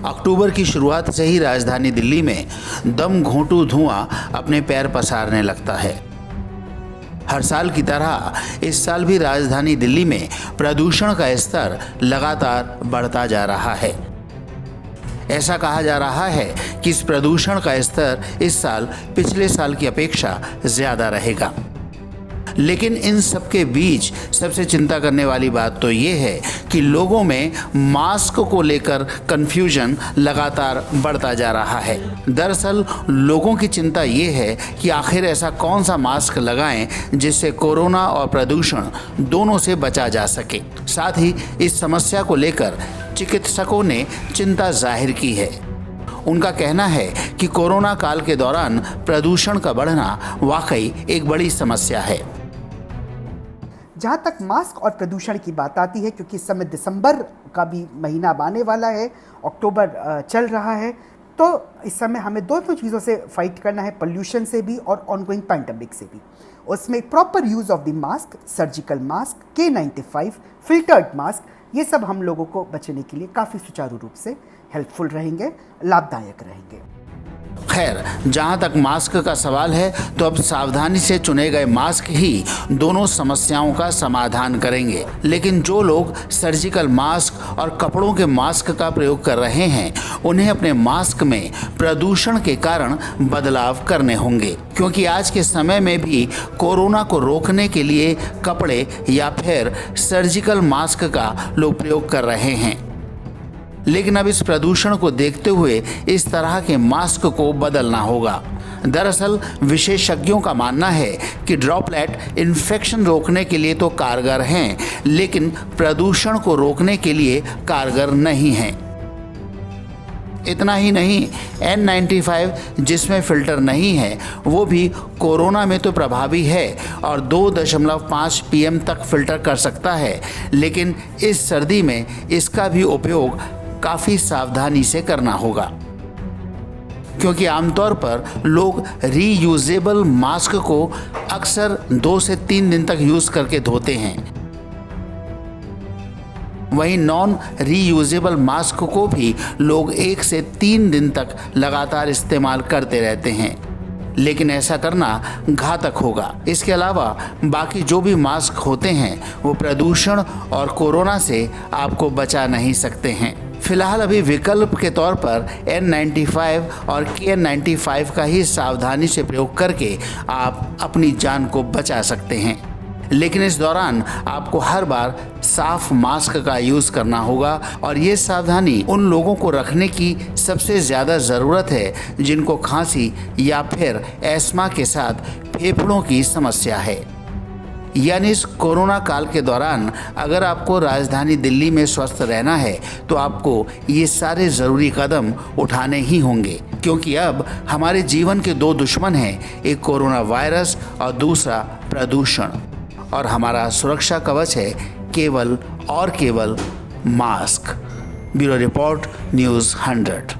अक्टूबर की शुरुआत से ही राजधानी दिल्ली में दम घोंटू धुआं अपने पैर पसारने लगता है। हर साल की तरह इस साल भी राजधानी दिल्ली में प्रदूषण का स्तर लगातार बढ़ता जा रहा है। ऐसा कहा जा रहा है कि इस प्रदूषण का स्तर इस साल पिछले साल की अपेक्षा ज्यादा रहेगा। लेकिन इन सब के बीच सबसे चिंता करने वाली बात तो ये है कि लोगों में मास्क को लेकर कंफ्यूजन लगातार बढ़ता जा रहा है। दरअसल लोगों की चिंता ये है कि आखिर ऐसा कौन सा मास्क लगाएं जिससे कोरोना और प्रदूषण दोनों से बचा जा सके। साथ ही इस समस्या को लेकर चिकित्सकों ने चिंता जाहिर की है। उनका कहना है कि कोरोना काल के दौरान प्रदूषण का बढ़ना वाकई एक बड़ी समस्या है। जहाँ तक मास्क और प्रदूषण की बात आती है, क्योंकि इस समय दिसंबर का भी महीना अब आने वाला है, अक्टूबर चल रहा है, तो इस समय हमें दोनों चीज़ों से फाइट करना है, पोल्यूशन से भी और ऑनगोइंग पैंडेमिक से भी। उसमें proper use of the mask, surgical mask, K95, filtered mask, ये सब हम लोगों को बचने के लिए काफ़ी सुचारू रूप से हेल्पफुल रहेंगे, लाभदायक रहेंगे। खैर, जहां तक मास्क का सवाल है तो अब सावधानी से चुने गए मास्क ही दोनों समस्याओं का समाधान करेंगे। लेकिन जो लोग सर्जिकल मास्क और कपड़ों के मास्क का प्रयोग कर रहे हैं, उन्हें अपने मास्क में प्रदूषण के कारण बदलाव करने होंगे, क्योंकि आज के समय में भी कोरोना को रोकने के लिए कपड़े या फिर सर्जिकल मास्क का लोग प्रयोग कर रहे हैं। लेकिन अब इस प्रदूषण को देखते हुए इस तरह के मास्क को बदलना होगा। दरअसल विशेषज्ञों का मानना है कि ड्रॉपलेट इन्फेक्शन रोकने के लिए तो कारगर हैं, लेकिन प्रदूषण को रोकने के लिए कारगर नहीं हैं। इतना ही नहीं, N95 जिसमें फिल्टर नहीं है वो भी कोरोना में तो प्रभावी है और 2.5 PM तक फिल्टर कर सकता है, लेकिन इस सर्दी में इसका भी उपयोग काफ़ी सावधानी से करना होगा, क्योंकि आमतौर पर लोग रीयूजेबल मास्क को अक्सर 2 से 3 दिन तक यूज़ करके धोते हैं। वहीं नॉन रीयूजेबल मास्क को भी लोग 1 से 3 दिन तक लगातार इस्तेमाल करते रहते हैं, लेकिन ऐसा करना घातक होगा। इसके अलावा बाकी जो भी मास्क होते हैं वो प्रदूषण और कोरोना से आपको बचा नहीं सकते हैं। फिलहाल अभी विकल्प के तौर पर N95 और K95 का ही सावधानी से प्रयोग करके आप अपनी जान को बचा सकते हैं। लेकिन इस दौरान आपको हर बार साफ मास्क का यूज़ करना होगा और ये सावधानी उन लोगों को रखने की सबसे ज़्यादा ज़रूरत है जिनको खांसी या फिर एस्मा के साथ फेफड़ों की समस्या है। यानी इस कोरोना काल के दौरान अगर आपको राजधानी दिल्ली में स्वस्थ रहना है तो आपको ये सारे ज़रूरी कदम उठाने ही होंगे, क्योंकि अब हमारे जीवन के 2 दुश्मन हैं, एक कोरोना वायरस और दूसरा प्रदूषण, और हमारा सुरक्षा कवच है केवल और केवल मास्क। Bureau report, news 100।